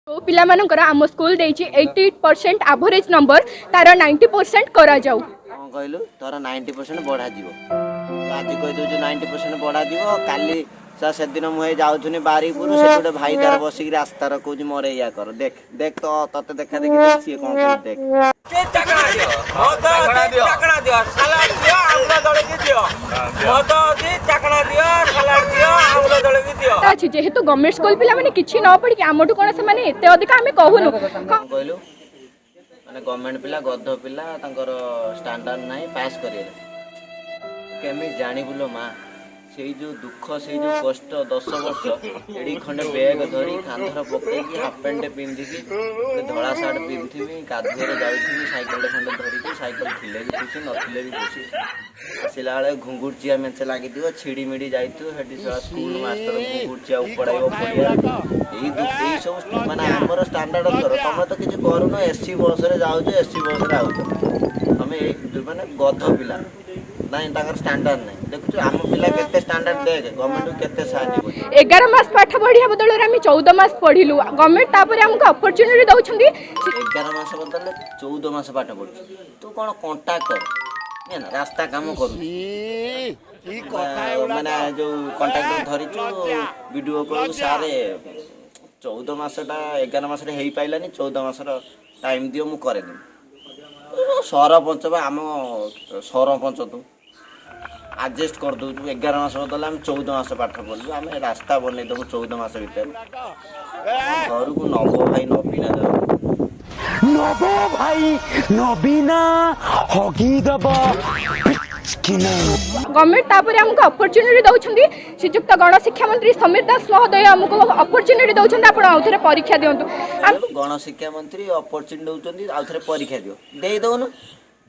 जो पिला मानकर आम स्कूल देछि 80% एवरेज नंबर तार 90% करा जाऊ कौन कहलु तोर 90% बढ़ा जीवो आज कह दो 90% बढ़ा जीवो काली से दिन मुझे जाऊनी बारिपुर से गोटे भाई तार बसिक रास्तार कौन मोरे या कर देख देख तो तते देखा देखी देख सी कौन कर देख जेहेतु गवर्नमेंट स्कूल पिला माने किछि न पढ़ी आमठू कोन से माने एते अधिक आमे कहूनु कहलु माने गवर्नमेंट पिला गध पिला तांकर स्टैंडर्ड नाही पास करिए केमी जानी बुलो मां से जो दुख से जो कष्ट 10 वर्ष एडी खंडे बैग धरी कांधर पकई हाफ पैंट पिंधिकी धड़ा सार्ट पिंधिबी कादुरे जाउथि साइकिल खंडे धरिकी साइकिल थिले भी खुशी नथिले भी खुशी आसिला बेले घुंगुरचिया मेंचे लागि दियो छिड़ी मिड़ी जाइतु हेडी स्कूल मास्टर घुंगुरचिया उपड़ाइबो पड़िया एई सब माने हमर स्टैंडर्ड कर तमे तो किछ करूनो एसी बस रे जाउछ एसी बस रे आउछ हमें माने गध पिला नहीं ताकर स्टैंडर्ड नहीं देखु आम पिला केते स्टैंडर्ड देख गवर्नमेंट केते साहाय्य कर 11 मास पाठ पढ़िया बदल रे हम 14 मास पढ़िलु गवर्नमेंट तापर हमको अपॉर्चुनिटी दउछंदी 11 मास बदल 14 मास पाठ पढ़ तू कोन कांटेक्ट कर ने ना रास्ता काम करू ई कथा माने जो कांटेक्ट धरि छु वीडियो कॉल सारे 14 मासटा 11 मास रे हेई पाइलानी 14 मास रो टाइम दियो मु करे दे सरपंच बा आम सरपंच तू एडजस्ट कर दो 11 मास बदल आम 14 मास पाठ पढ़लु आम रास्ता बनै देबु 14 मास भीतर घर को नबो भाई नबीना नबो भाई नबीना हगी दबा गवर्नमेंट तापर हमको अपॉर्चुनिटी दउछंदी श्रीयुक्त गण शिक्षा मंत्री समीर दास महोदय हमको अपॉर्चुनिटी दउछंदी आपण आउथरे परीक्षा दियंतु गण शिक्षा मंत्री अपॉर्चुनिटी दउछंदी आउथरे परीक्षा दियो देई दउनु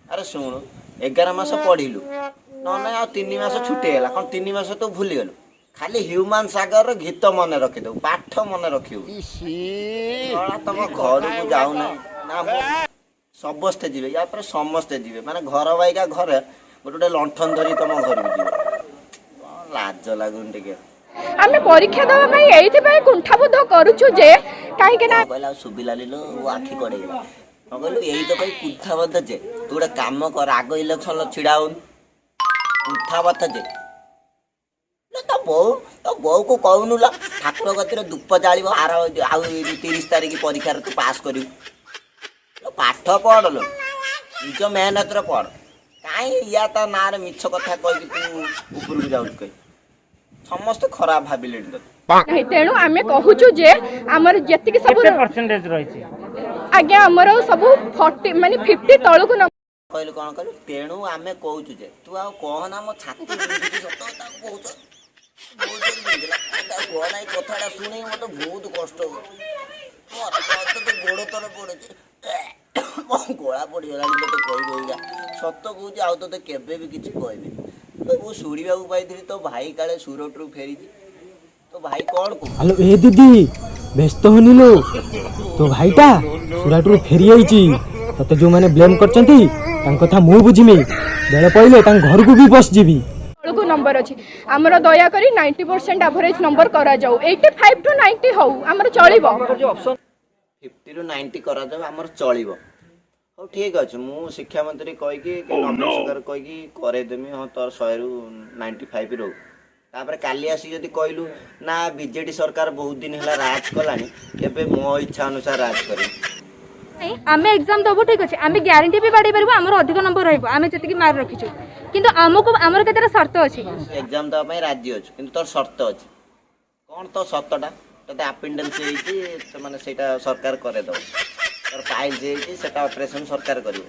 अरे सुन 11 मास पढ़िलु न ना आ 3 मास छुट्टी हैला कोन 3 मास तो भूली गेलु खाली ह्यूमन सागर गीत मन रखि दउ पाठ मन रखिउ बड़ा तम घर को जाउ ना समस्ते जीवे या पर समस्ते जीवे माने घर बाइका घर गोटे लंठन धरी तुम घर को जीव लाज लागुन टिके आमे परीक्षा दवा पई एइथि पई कुंठाबोध करूछु जे काहे के ना कहला सुबिला लिलो आखी कड़े कहलु एई तो पई कुंठाबोध जे तू गोटे काम कर आग इलेक्शन छिड़ाउन कुंठाबोध जे तो बो को कहनु ला ठाकुर गतिर धूप जालिबो आर आउ 30 तारिख परीक्षा रे तू पास करिउ पाठ पढ़ लो निज मेहनत रे पढ़ काई या ता नार मिछ कथा कहि तू ऊपर को जाउछ कहि समस्त खराब भाबिले नहीं तेणु आमे कहूछु जे हमर जति के सब परसेंटेज रही छी आज्ञा हमर सब 40 माने 50 तळको न कहलु कोन कहलु तेणु आमे कहूछु जे तू आ कहना मो छाती बिंदुची सत ता कहूछ बहुत बिंदला कोनाई कथाडा सुनै मते बहुत कष्ट हो मोर तो गोड़ तोर पड़े गोला पड़ी गला तो कहि गइगा सत कहूछ आउ तो केबे भी किछ कहबे वो सुड़ीबा को पाइथि तो भाई काले सुरटरू फेरी तो भाई कौन को हेलो ए दीदी व्यस्त होनिलो तो भाईटा सुराटरू फेरी आइची तते जो माने ब्लेम करचंती तां कथा मु बुझिमी बेले पहिले तां घर को भी बस जीवी तळको नंबर अछि हमर दया करी 90% एवरेज नंबर करा जाऊ 85 टू 90 हो हमर चलिबो ऑप्शन 50 टू 90 करा जाऊ हमर चलिबो हो ठीक अछि मु शिक्षा मंत्री कहि कि नवीन सरकार कहि कि करे देमी हो तोर 100 रु 95 रो तापर काली आसी जदी कहलु ना बीजेडी सरकार बहुत दिन हला राज कलानी एबे मो इच्छा अनुसार राज करी नहीं आमे एग्जाम दबो ठीक अछि आमे ग्यारंटी भी बाडी परबो हमर अधिक नंबर रहइबो आमे जति कि मार रखिछु किंतु हमको हमर केतरा शर्त अछि एग्जाम दबा पई राज्य अछि किंतु तोर शर्त अछि कोन तो शर्तटा तते अपेंडेंस हेछि माने सेटा सरकार करे दो तोर पाइल जेछि सेटा ऑपरेशन सरकार करियो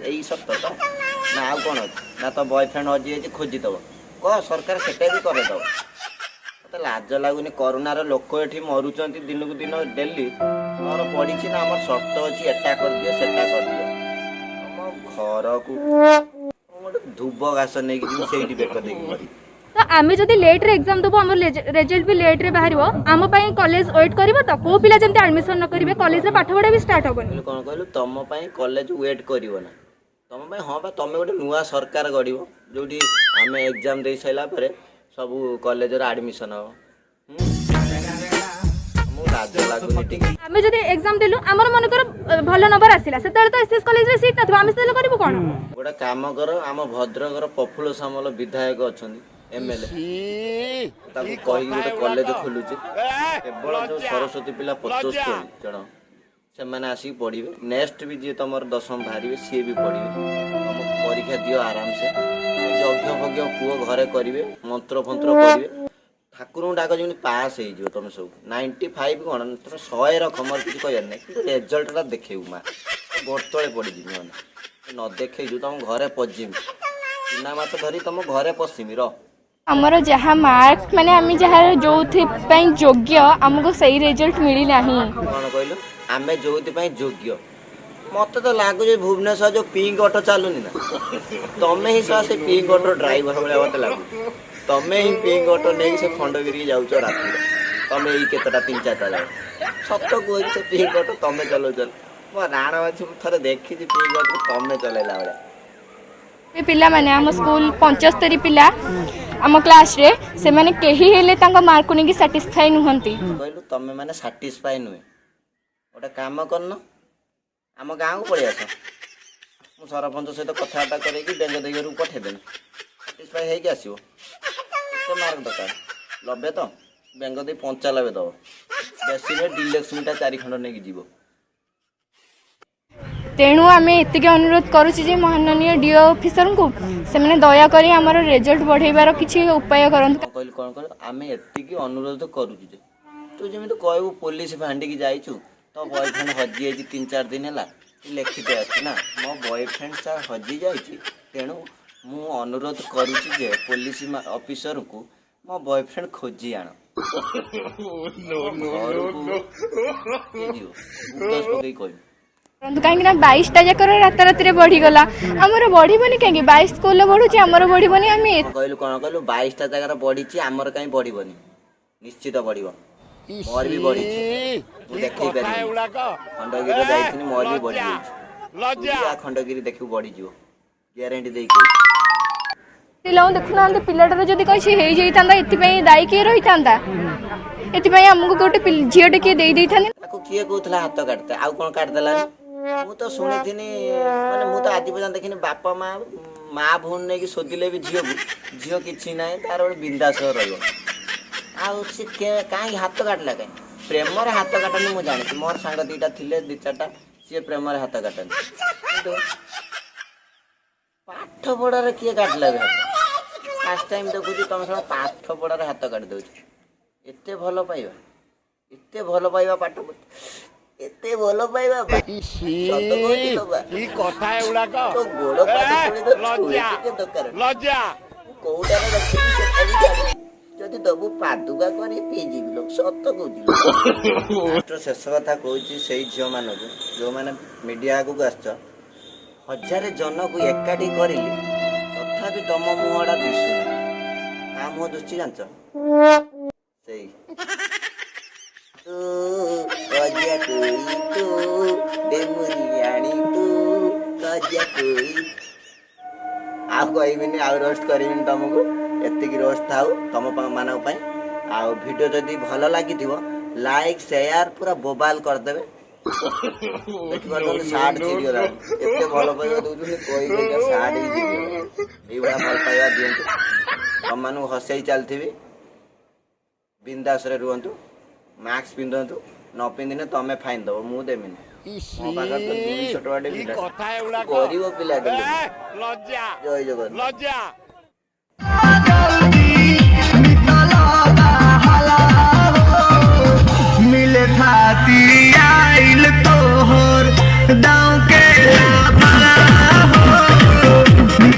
एई शर्त तो ना आ कोन अछि ना तो बॉयफ्रेंड हजि हेछि खोजि दबो को सरकार सेटा भी करे दो मते लाज लागुनी कोरोना रो लोक एठी मरुचंती दिन को दिन डेली और पड़ी छी ना हमर शर्त अछि एटा कर दियो सेटा कर दियो हम घर को धुब घास नै कि सेठी बेक देकी मरी तो आमे जदी लेट रे एग्जाम दबो हमर रिजल्ट भी लेट रे बाहरिबो आम पई कॉलेज वेट करबो त को पिला जंती एडमिशन न करिवे कॉलेज रे पाठ पढा भी स्टार्ट होबनी कोन कहलु तम पई कॉलेज वेट करिवो ना तम पई हां बा तमे गोटे नुवा सरकार गडिवो जोडी आमे एग्जाम दे सैला परे सब कॉलेज रे एडमिशन हो ଲାଜ ଲାଗୁନି ଟିକେ? ଆମେ ଯଦି ଏକ୍ଜାମ ଦେଲୁ ଆମର ମନେକର ଭଲ ନମ୍ବର ଆସିଲା ସେତେବେଳେ ତ ଏସଏସ୍ କଲେଜରେ ସିଟ୍ ନଥିବ ଆମେ ସେତେବେଳେ କରିବୁ କ'ଣ? ଗୋଟେ କାମ କର, ଆମ ଭଦ୍ରକର ପ୍ରଫୁଲ୍ଲ ସାମଲ ବିଧାୟକ ଅଛନ୍ତି MLA, ତାକୁ କହିକି ଗୋଟେ କଲେଜ ଖୋଲୁଛି। କେବଳ ଯୋଉ ସରସ୍ୱତୀ ପିଲା 75 ଜଣ ସେମାନେ ଆସିକି ପଢିବେ। ନେକ୍ସଟ ବି ଯିଏ ତମର 10ମ ବାହାରିବେ ସିଏ ବି ପଢିବେ। ତମ ପରୀକ୍ଷା ଦିଅ ଆରାମସେ, ଯଜ୍ଞ ଫଜ୍ଞ ପୁଅ ଘରେ କରିବେ, ମନ୍ତ୍ର ଫନ୍ତ୍ର କରିବେ, ଠାକୁରଙ୍କୁ ଡାକ ଯେମିତି ପାସ୍ ହେଇଯିବ। ତମେ ସବୁ 95 କ'ଣ ତମେ 100 ରଖ, ମୋର କିଛି କହିବାର ନାହିଁ, କିନ୍ତୁ ରେଜଲ୍ଟଟା ଦେଖେଇବୁ ମା। ଗୋଡତଳେ ପଡ଼ିଯିବି ମାନେ ନ ଦେଖେଇଛୁ ତମ ଘରେ ପଶିମି, ଚୁନା ମାଛ ଧରି ତମ ଘରେ ପଶିମି ରହ। ଆମର ଯାହା ମାର୍କ ମାନେ ଆମେ ଯାହା ଯୋଉଥିପାଇଁ ଯୋଗ୍ୟ ଆମକୁ ସେଇ ରେଜଲ୍ଟ ମିଳିନାହିଁ। କ'ଣ କହିଲୁ? ଆମେ ଯୋଉଥିପାଇଁ ଯୋଗ୍ୟ। ମତେ ତ ଲାଗୁଛି ଭୁବନେଶ୍ୱର ଯୋଉ ପିଙ୍କ ଅଟୋ ଚାଲୁନି ନା, ତମେ ହିଁ ସେ ପିଙ୍କ ଅଟୋ ଡ୍ରାଇଭର ଭଳିଆ ମତେ ଲାଗୁଛି। ତମେ ହିଁ ପିଙ୍କ ଅଟୋ ନେଇକି ସେ ଖଣ୍ଡଗିରି ଯାଉଛ ରାତିରେ। ତମେ ଏଇ କେତେଟା 3-4ଟା ଯାଅ, ସତ କୁହଛି ସେ ପିଙ୍କ ଅଟୋ ତମେ ଚଲଉଛ। ମୋ ରାଣ ଅଛି, ମୁଁ ଥରେ ଦେଖିଛି ପିଙ୍କ ଅଟୋ ତମେ ଚଲେଇଲା ଭଳିଆ। ପିଲାମାନେ ଆମ ସ୍କୁଲ 75 ପିଲା ଆମ କ୍ଲାସରେ, ସେମାନେ କେହି ହେଲେ ତାଙ୍କ ମାର୍କକୁ ନେଇକି ସାଟିସ୍ଫାଇ ନୁହନ୍ତି। କହିଲୁ ତମେ ମାନେ ସାଟିସ୍ଫାଇ ନୁହେଁ, ଗୋଟେ କାମ କରୁନ ଆମ ଗାଁକୁ ପଳେଇ ଆସ, ମୁଁ ସରପଞ୍ଚ ସହିତ କଥାବାର୍ତ୍ତା କରିକି ବେଙ୍ଗ ଦେଇ ଘରକୁ ପଠେଇଦେବି, ସାଟିସ୍ଫାଇ ହେଇକି ଆସିବ। କେତେ ମାର୍କ ଦରକାର? 90 ତ ବେଙ୍ଗ ଦେଇ 95 ଦବ। ବେଶୀରେ ଡିଲକ୍ସମିଟା 4 ଖଣ୍ଡ ନେଇକି ଯିବ। ତେଣୁ ଆମେ ଏତିକି ଅନୁରୋଧ କରୁଛୁ ଯେ ମହାନନୀୟ DO ଅଫିସରଙ୍କୁ ସେମାନେ ଦୟାକରି ଆମର ରେଜଲ୍ଟ ବଢ଼େଇବାର କିଛି ଉପାୟ କରନ୍ତୁ। କହିଲୁ କ'ଣ କହିଲୁ? ଆମେ ଏତିକି ଅନୁରୋଧ କରୁଛୁ ଯେ ତୁ ଯେମିତି କହିବୁ ପୋଲିସ ଭାଣ୍ଡିକି ଯାଇଛୁ, ତୋ ବୟଫ୍ରେଣ୍ଡ ହଜି ଯାଇଛି 3-4 ଦିନ ହେଲା, ଲେଖିତେ ଆସିଛୁ ନା ମୋ ବୟଫ୍ରେଣ୍ଡ ସାର୍ ହଜି ଯାଇଛି, ତେଣୁ ମୁଁ ଅନୁରୋଧ କରୁଛି ଯେ ପୋଲିସ ଅଫିସରଙ୍କୁ ମୋ ବୟଫ୍ରେଣ୍ଡ ଖୋଜି ଆଣ। କହିବୁ କାହିଁକି ନା 22ଟା ଯାକର ରାତାରାତିରେ ବଢିଗଲା, ଆମର ବଢିବନି କାହିଁକି? 22 ସ୍କୁଲରେ ବଢୁଛି, ଆମର ବଢିବନି। ଆମେ କହିଲୁ କ'ଣ କହିଲୁ? 22ଟା ଜାଗାରେ ବଢିଛି, ଆମର କାହିଁ ବଢିବନି? ନିଶ୍ଚିତ ବଢିବ। ମୋର ବି ବଢିଛି, ମୁଁ ଦେଖେଇ ପାରିବି। ଖଣ୍ଡଗିରି ଯାଇଥିଲି, ମୋର ବି ବଢିଯାଇଛି। ଖଣ୍ଡଗିରି ଦେଖିବୁ ବଢିଯିବ, ଗ୍ୟାରେଣ୍ଟି ଦେଇକି। ପିଲାଙ୍କୁ ଦେଖୁନାହାନ୍ତି, ପିଲାଟାର ଯଦି କିଛି ହେଇଯାଇଥାନ୍ତା ଏଥିପାଇଁ ଦାୟୀ କିଏ ରହିଥାନ୍ତା? ଏଥିପାଇଁ ଆମକୁ ଗୋଟେ ଝିଅଟେ କିଏ ଦେଇଥାନ୍ତେ। ତାକୁ କିଏ କହୁଥିଲା ହାତ କାଟିତେ, ଆଉ କ'ଣ କାଟିଦେଲାନି? ମୁଁ ତ ଶୁଣିଥିନି, ମାନେ ମୁଁ ତ ଆଜି ପର୍ଯ୍ୟନ୍ତ ଦେଖିନି ବାପା ମା ଭଉଣୀ ନେଇକି ଶୋଧିଲେ ବି ଝିଅ କିଛି ନାହିଁ, ତାର ଗୋଟେ ବିନ୍ଦାସ ରହିବ। ଆଉ ସେ କାହିଁକି ହାତ କାଟିଲା? କାହିଁ ପ୍ରେମରେ ହାତ କାଟନି ମୁଁ ଜାଣିଛି। ମୋର ସାଙ୍ଗ 2ଟା ଥିଲେ, 2-4ଟା, ସିଏ ପ୍ରେମରେ ହାତ କାଟନ୍ତି, କିନ୍ତୁ ପାଠ ପଢାରେ କିଏ କାଟିଲା ବି ହାତ? ଫାଷ୍ଟ ଟାଇମ୍ ଦେଖୁଛି ତମେ ସବୁ ପାଠ ପଢାରେ ହାତ କାଟି ଦଉଛ। ଏତେ ଭଲ ପାଇବା, ଏତେ ଭଲ ପାଇବା, ପାଠ ଏତେ ଭଲ ପାଇବା ଯଦି ଦବୁ ପାଦୁକା କରି ପିଇଯିବି ଲୋକ, ସତ କହୁଛି। ଶେଷ କଥା କହୁଛି ସେଇ ଝିଅ ମାନଙ୍କୁ ଯୋଉମାନେ ମିଡିଆ ଆଗକୁ ଆସିଛ, 1000 ଜଣକୁ ଏକାଠି କରିଲି ତଥାପି ତମ ମୁହଁଟା ଦିଶୁନି। କାହା ମୁହଁ ଦୁଶୁଛି ଜାଣିଛ? ସେଇ ଆଉ କହିବିନି, ଆଉ ରୋଷ୍ଟ କରିବିନି ତମକୁ। ଏତିକି ରୋଷ୍ଟ ଥାଉ ତମ ମାନଙ୍କ ପାଇଁ। ଆଉ ଭିଡିଓ ଯଦି ଭଲ ଲାଗିଥିବ ଲାଇକ୍ ସେୟାର ପୁରା ବୋବାଲ କରିଦେବେ। ଦେଖିପାରୁଛନ୍ତି ସାର୍ଟ ଚିରିଗଲାଣି, ଏତେ ଭଲ ପାଇବା ଦଉଛନ୍ତି, କହିକି ସାର୍ଟ ବି ଚିରିଗଲାଣି। ଏଇଭଳିଆ ଭଲ ପାଇବା ଦିଅନ୍ତୁ, ତମମାନଙ୍କୁ ହସେଇ ଚାଲିଥିବି। ବିନ୍ଦାସରେ ରୁହନ୍ତୁ, ମାସ୍କ ପିନ୍ଧନ୍ତୁ, ନ ପିନ୍ଧିନେ ତମେ ଫାଇନ୍ ଦବ, ମୁଁ ଦେବିନି। ମୋ ପାଖରେ ତ 200 ଟଙ୍କା ଗରିବ ପିଲା। ଜୟ ଜଗନ୍ନାଥ।